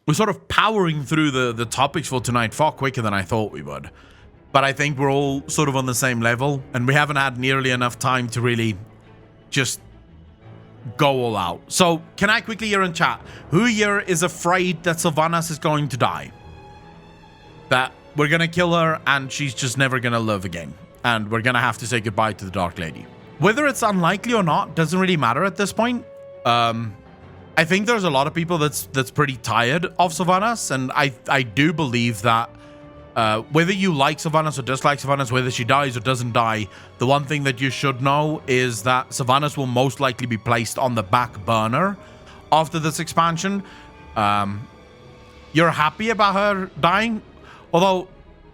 we're sort of powering through the topics for tonight far quicker than I thought we would. But I think we're all sort of on the same level, and we haven't had nearly enough time to really just go all out. So, can I quickly hear in chat, who here is afraid that Sylvanas is going to die? That we're going to kill her and she's just never going to live again. And we're going to have to say goodbye to the Dark Lady. Whether it's unlikely or not doesn't really matter at this point. I think there's a lot of people that's pretty tired of Sylvanas, and I do believe that whether you like Sylvanas or dislike Sylvanas, whether she dies or doesn't die, the one thing that you should know is that Sylvanas will most likely be placed on the back burner after this expansion. You're happy about her dying? Although,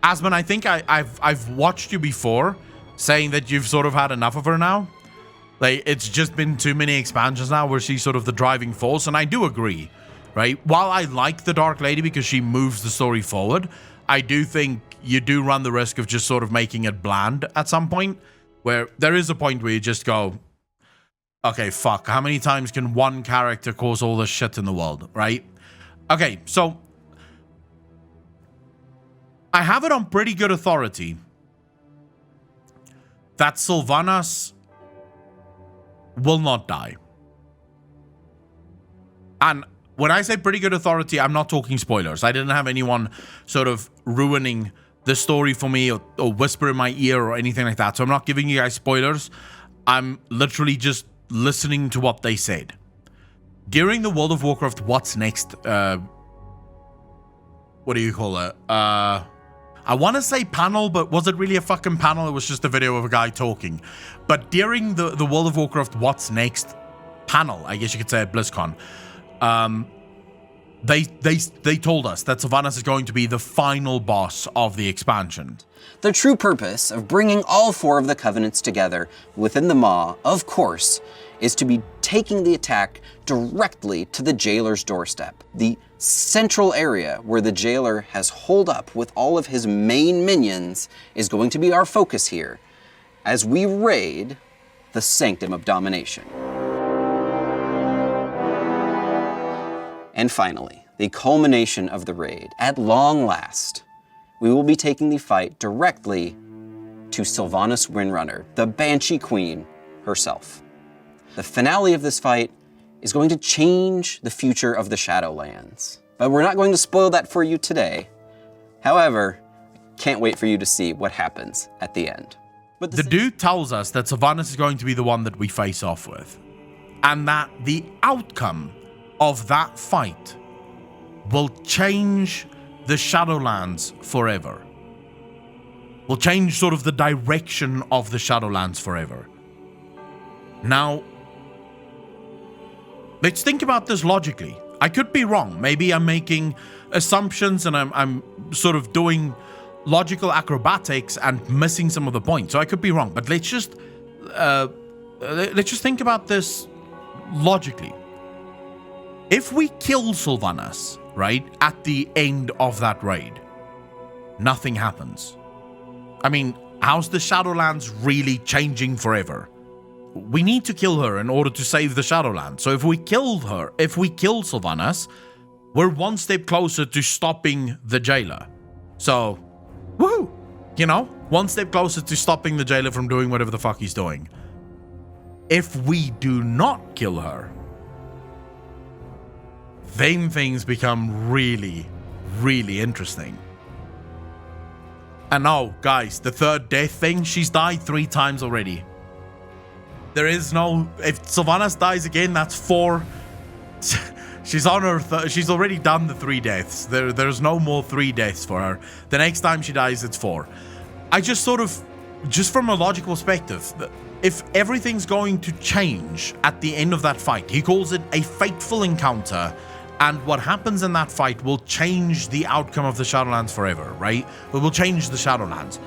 Asmon, I think I've watched you before saying that you've sort of had enough of her now. Like, it's just been too many expansions now where she's sort of the driving force, and I do agree, right? While I like the Dark Lady because she moves the story forward, I do think you do run the risk of just sort of making it bland at some point, where there is a point where you just go, okay, fuck, how many times can one character cause all this shit in the world, right? Okay, so I have it on pretty good authority that Sylvanas will not die. And when I say pretty good authority, I'm not talking spoilers. I didn't have anyone sort of ruining the story for me or whisper in my ear or anything like that. So I'm not giving you guys spoilers. I'm literally just listening to what they said. During the World of Warcraft What's Next, what do you call it? I want to say panel, but was it really a fucking panel? It was just a video of a guy talking. But during the World of Warcraft What's Next panel, I guess you could say at BlizzCon, they told us that Sylvanas is going to be the final boss of the expansion. The true purpose of bringing all 4 of the Covenants together within the Maw, of course, is to be taking the attack directly to the Jailer's doorstep. The central area where the Jailer has holed up with all of his main minions is going to be our focus here, as we raid the Sanctum of Domination. And finally, the culmination of the raid. At long last, we will be taking the fight directly to Sylvanas Windrunner, the Banshee Queen herself. The finale of this fight is going to change the future of the Shadowlands. But we're not going to spoil that for you today. However, can't wait for you to see what happens at the end. But the dude tells us that Sylvanas is going to be the one that we face off with, and that the outcome of that fight will change the Shadowlands forever. Will change sort of the direction of the Shadowlands forever. Now, let's think about this logically. I could be wrong. Maybe I'm making assumptions and I'm sort of doing logical acrobatics and missing some of the points. So I could be wrong. But let's just think about this logically. If we kill Sylvanas, right, at the end of that raid, nothing happens. I mean, how's the Shadowlands really changing forever? We need to kill her in order to save the Shadowlands. So if we kill Sylvanas, we're one step closer to stopping the Jailer. So, woohoo! You know, one step closer to stopping the Jailer from doing whatever the fuck he's doing. If we do not kill her, then things become really, really interesting. And now, guys, the third death thing, she's died 3 times already. There is no... If Sylvanas dies again, that's 4. She's on her... she's already done the 3 deaths. There's no more 3 deaths for her. The next time she dies, it's 4. I just sort of... Just from a logical perspective, if everything's going to change at the end of that fight, he calls it a fateful encounter, and what happens in that fight will change the outcome of the Shadowlands forever, right? It will change the Shadowlands.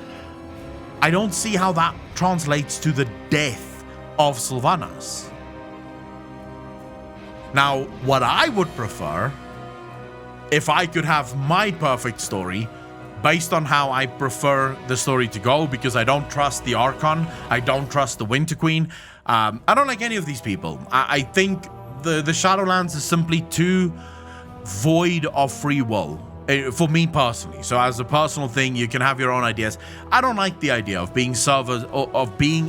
I don't see how that translates to the death of Sylvanas. Now, what I would prefer, if I could have my perfect story, based on how I prefer the story to go, because I don't trust the Archon, I don't trust the Winter Queen, I don't like any of these people. I think the Shadowlands is simply too void of free will. For me personally, so as a personal thing, you can have your own ideas. I don't like the idea of being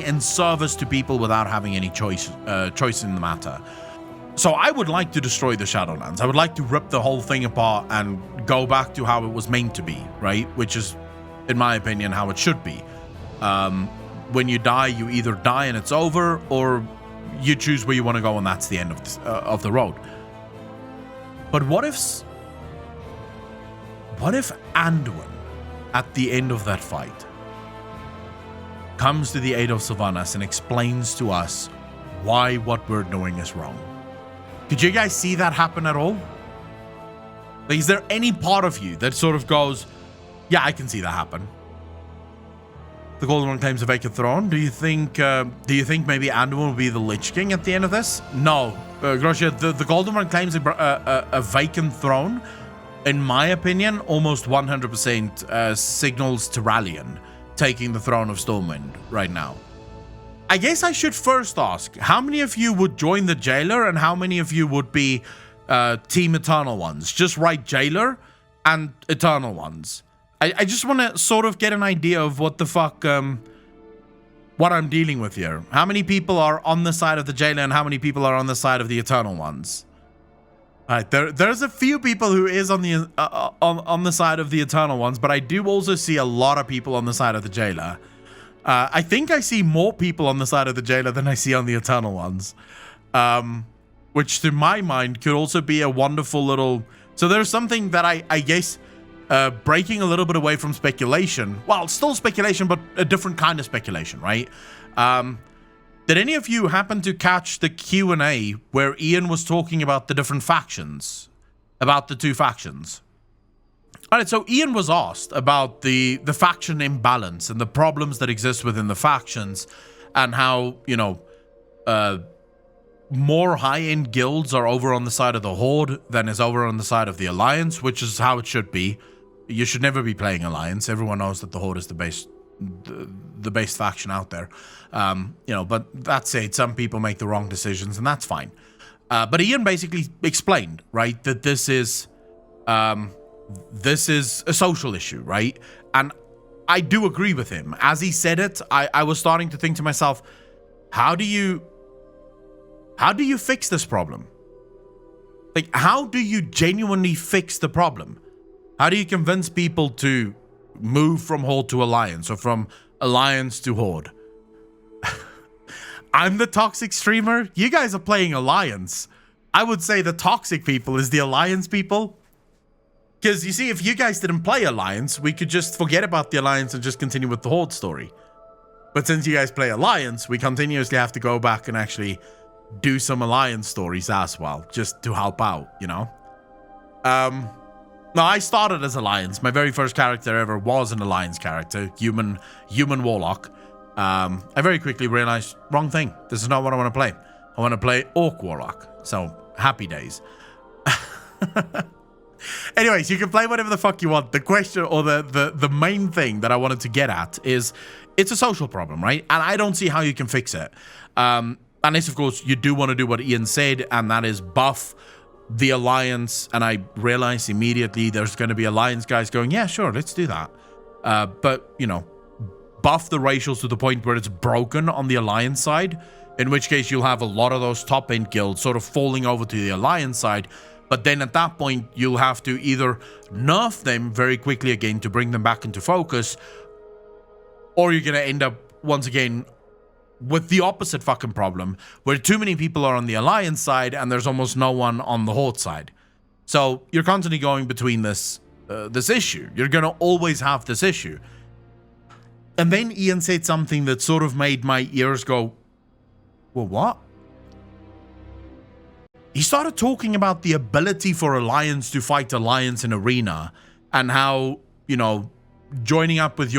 in service to people without having any choice in the matter. So I would like to destroy the Shadowlands. I would like to rip the whole thing apart and go back to how it was meant to be, right? Which is, in my opinion, how it should be. When you die, you either die and it's over, or you choose where you want to go, and that's the end of the road. But what if Anduin, at the end of that fight, comes to the aid of Sylvanas and explains to us why what we're doing is wrong? Could you guys see that happen at all? Like, is there any part of you that sort of goes, yeah, I can see that happen? The Golden One claims a vacant throne. Do you think maybe Anduin will be the Lich King at the end of this? No, Grocia, the Golden One claims a vacant throne. In my opinion, almost 100% signals Tyrallion taking the throne of Stormwind right now. I guess I should first ask, how many of you would join the Jailer, and how many of you would be Team Eternal Ones? Just write Jailer and Eternal Ones. I just want to sort of get an idea of what the fuck, what I'm dealing with here. How many people are on the side of the Jailer, and how many people are on the side of the Eternal Ones? All right, there's a few people who is on the side of the Eternal Ones, but I do also see a lot of people on the side of the Jailer. I think I see more people on the side of the Jailer than I see on the Eternal Ones, which to my mind could also be a wonderful little... So there's something that I guess, breaking a little bit away from speculation. Well, still speculation, but a different kind of speculation, right? Did any of you happen to catch the Q&A where Ian was talking about the different factions? About the two factions? Alright, so Ian was asked about the faction imbalance and the problems that exist within the factions, and how, you know, more high-end guilds are over on the side of the Horde than is over on the side of the Alliance, which is how it should be. You should never be playing Alliance. Everyone knows that the Horde is the base faction out there. You know, but that said, some people make the wrong decisions, and that's fine. But Ian basically explained, right, that this is a social issue, right? And I do agree with him. As he said it, I was starting to think to myself, how do you fix this problem? Like, how do you genuinely fix the problem? How do you convince people to move from Horde to Alliance, or from Alliance to Horde? I'm the toxic streamer. You guys are playing Alliance. I would say the toxic people is the Alliance people. Because, you see, if you guys didn't play Alliance, we could just forget about the Alliance and just continue with the Horde story. But since you guys play Alliance, we continuously have to go back and actually do some Alliance stories as well, just to help out, you know? No, I started as Alliance. My very first character ever was an Alliance character, human Warlock. I very quickly realized, wrong thing. This is not what I want to play. I want to play Orc Warlock. So, happy days. Anyways, you can play whatever the fuck you want. The question, or the main thing that I wanted to get at is, it's a social problem, right? And I don't see how you can fix it. Unless, of course, you do want to do what Ian said, and that is buff the Alliance. And I realized immediately there's going to be Alliance guys going, yeah, sure, let's do that. But, you know, buff the racials to the point where it's broken on the Alliance side, in which case you'll have a lot of those top-end guilds sort of falling over to the Alliance side. But then at that point, you'll have to either nerf them very quickly again to bring them back into focus, or you're going to end up, once again, with the opposite fucking problem, where too many people are on the Alliance side and there's almost no one on the Horde side. So you're constantly going between this issue. You're going to always have this issue. And then Ian said something that sort of made my ears go, well, what? He started talking about the ability for Alliance to fight Alliance in Arena, and how, you know, joining up with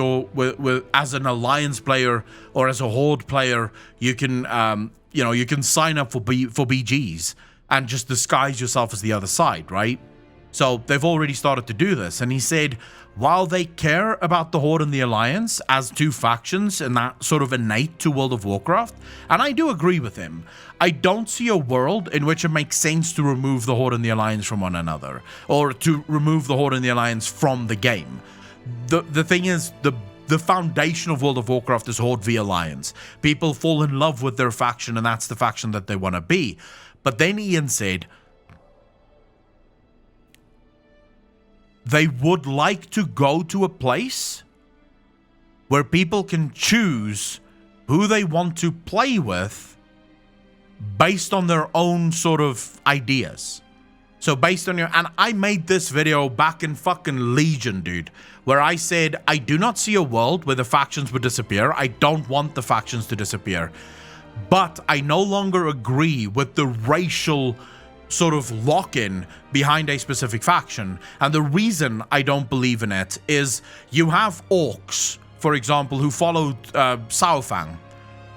as an Alliance player or as a Horde player, you can, you know, you can sign up for BGs and just disguise yourself as the other side, right? So they've already started to do this. And he said, while they care about the Horde and the Alliance as two factions, and that sort of innate to World of Warcraft, and I do agree with him, I don't see a world in which it makes sense to remove the Horde and the Alliance from one another, or to remove the Horde and the Alliance from the game. The thing is, the foundation of World of Warcraft is Horde v Alliance. People fall in love with their faction, and that's the faction that they want to be. But then Ian said, they would like to go to a place where people can choose who they want to play with based on their own sort of ideas. So based on and I made this video back in fucking Legion, dude, where I said, I do not see a world where the factions would disappear. I don't want the factions to disappear. But I no longer agree with the racial sort of lock-in behind a specific faction. And the reason I don't believe in it is you have orcs, for example, who followed Saofang,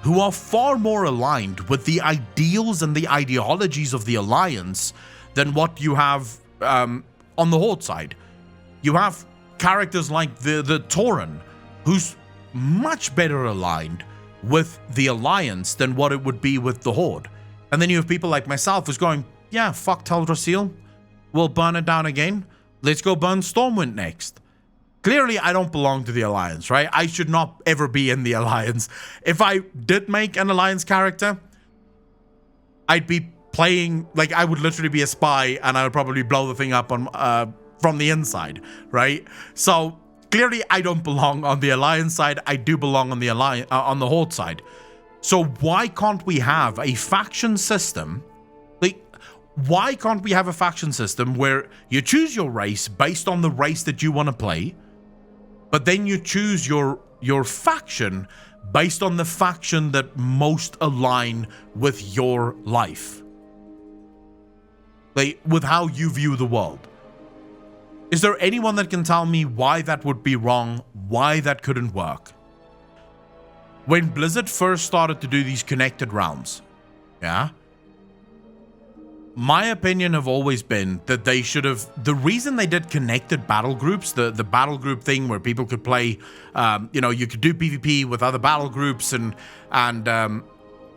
who are far more aligned with the ideals and the ideologies of the Alliance than what you have on the Horde side. You have characters like the Tauren, who's much better aligned with the Alliance than what it would be with the Horde. And then you have people like myself who's going, yeah, fuck Teldrassil. We'll burn it down again. Let's go burn Stormwind next. Clearly, I don't belong to the Alliance, right? I should not ever be in the Alliance. If I did make an Alliance character, I'd be playing, like, I would literally be a spy, and I would probably blow the thing up on from the inside, right? So clearly, I don't belong on the Alliance side. I do belong on the on the Horde side. So why can't we have a faction system? Like, why can't we have a faction system where you choose your race based on the race that you want to play, but then you choose your faction based on the faction that most align with your life? Like, with how you view the world. Is there anyone that can tell me why that would be wrong, why that couldn't work? When Blizzard first started to do these connected realms, yeah, my opinion have always been that they should have, the reason they did connected battle groups, the battle group thing where people could play, you know, you could do PvP with other battle groups, and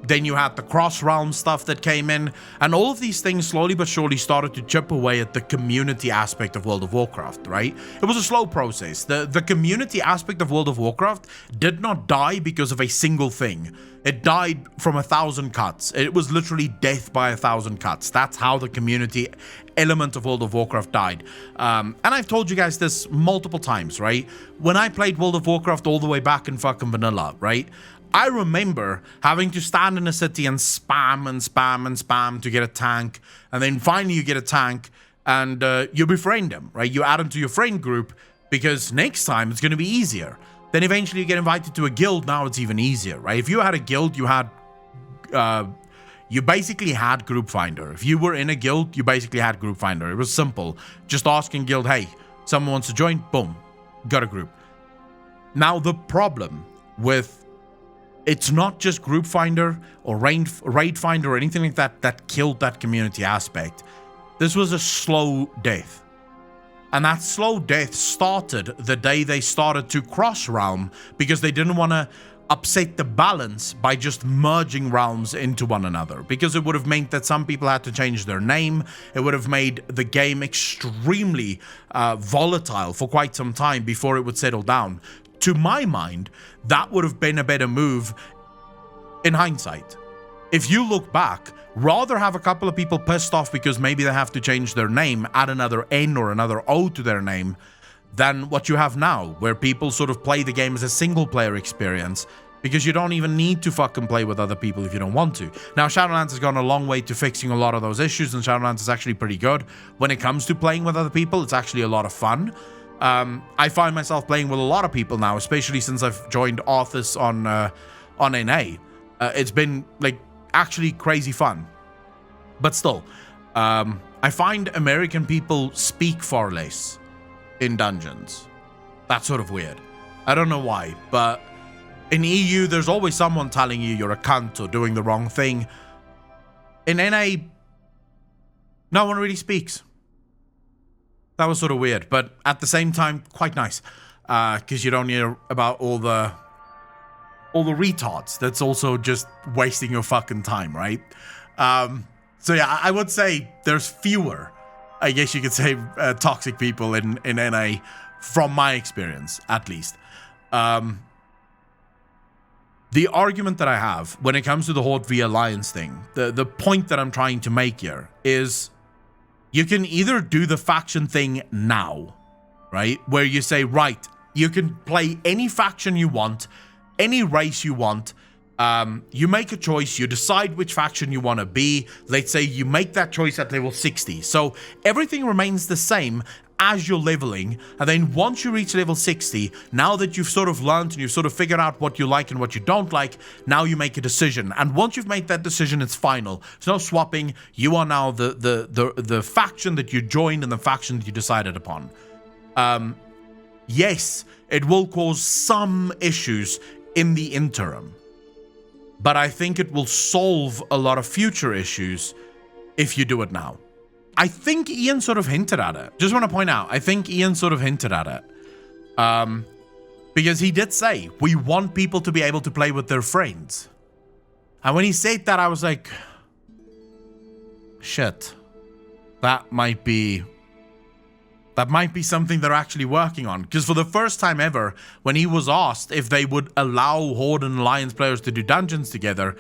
then you had the cross-realm stuff that came in, and all of these things slowly but surely started to chip away at the community aspect of World of Warcraft, right? It was a slow process. The community aspect of World of Warcraft did not die because of a single thing. It died from 1,000 cuts. It was literally death by 1,000 cuts. That's how the community element of World of Warcraft died. And I've told you guys this multiple times, right? When I played World of Warcraft all the way back in fucking vanilla, right? I remember having to stand in a city and spam and spam and spam to get a tank. And then finally you get a tank and you befriend him, right? You add him to your friend group because next time it's going to be easier. Then eventually you get invited to a guild. Now it's even easier, right? If you had a guild, you had... you basically had Group Finder. If you were in a guild, you basically had Group Finder. It was simple. Just asking guild, hey, someone wants to join? Boom. Got a group. Now the problem with... It's not just Group Finder or Raid Finder or anything like that that killed that community aspect. This was a slow death. And that slow death started the day they started to cross realm because they didn't want to upset the balance by just merging realms into one another, because it would have meant that some people had to change their name. It would have made the game extremely volatile for quite some time before it would settle down. To my mind, that would have been a better move in hindsight. If you look back, rather have a couple of people pissed off because maybe they have to change their name, add another N or another O to their name, than what you have now, where people sort of play the game as a single player experience because you don't even need to fucking play with other people if you don't want to. Now, Shadowlands has gone a long way to fixing a lot of those issues, and Shadowlands is actually pretty good. When it comes to playing with other people, it's actually a lot of fun. I find myself playing with a lot of people now, especially since I've joined Arthas on NA. It's been like actually crazy fun. But still, I find American people speak far less in dungeons. That's sort of weird. I don't know why, but in EU, there's always someone telling you you're a cunt or doing the wrong thing. In NA, no one really speaks. That was sort of weird, but at the same time, quite nice. Because you don't hear about all the retards that's also just wasting your fucking time, right? So yeah, I would say there's fewer, I guess you could say, toxic people in NA, from my experience, at least. The argument that I have when it comes to the Horde v Alliance thing, the point that I'm trying to make here is you can either do the faction thing now, right? Where you say, right, you can play any faction you want, any race you want. You make a choice, you decide which faction you want to be. Let's say you make that choice at level 60. So everything remains the same as you're leveling. And then once you reach level 60, now that you've sort of learned and you've sort of figured out what you like and what you don't like, now you make a decision. And once you've made that decision, it's final. There's no swapping. You are now the faction that you joined and the faction that you decided upon. Yes, it will cause some issues in the interim, but I think it will solve a lot of future issues if you do it now. I think Ian sort of hinted at it. Just want to point out, I think Ian sort of hinted at it. Because he did say, we want people to be able to play with their friends. And when he said that, I was like, shit, that might be something they're actually working on. Because for the first time ever, when he was asked if they would allow Horde and Alliance players to do dungeons together,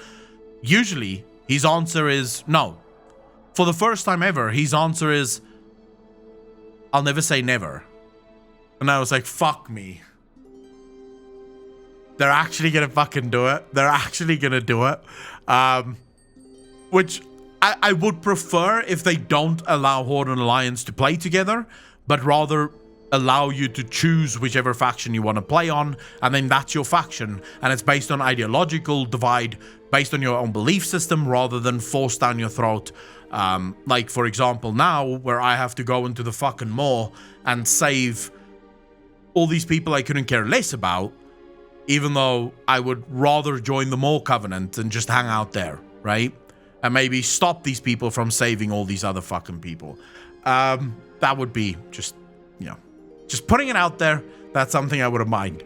usually his answer is no. For the first time ever, his answer is, I'll never say never. And I was like, fuck me. They're actually gonna fucking do it. They're actually gonna do it. Which I would prefer if they don't allow Horde and Alliance to play together, but rather allow you to choose whichever faction you want to play on, and then that's your faction, and it's based on ideological divide, based on your own belief system, rather than forced down your throat. Like, for example, now, where I have to go into the fucking maw and save all these people I couldn't care less about, even though I would rather join the Maw Covenant and just hang out there, right? And maybe stop these people from saving all these other fucking people. That would be just, you know, just putting it out there. That's something I wouldn't mind.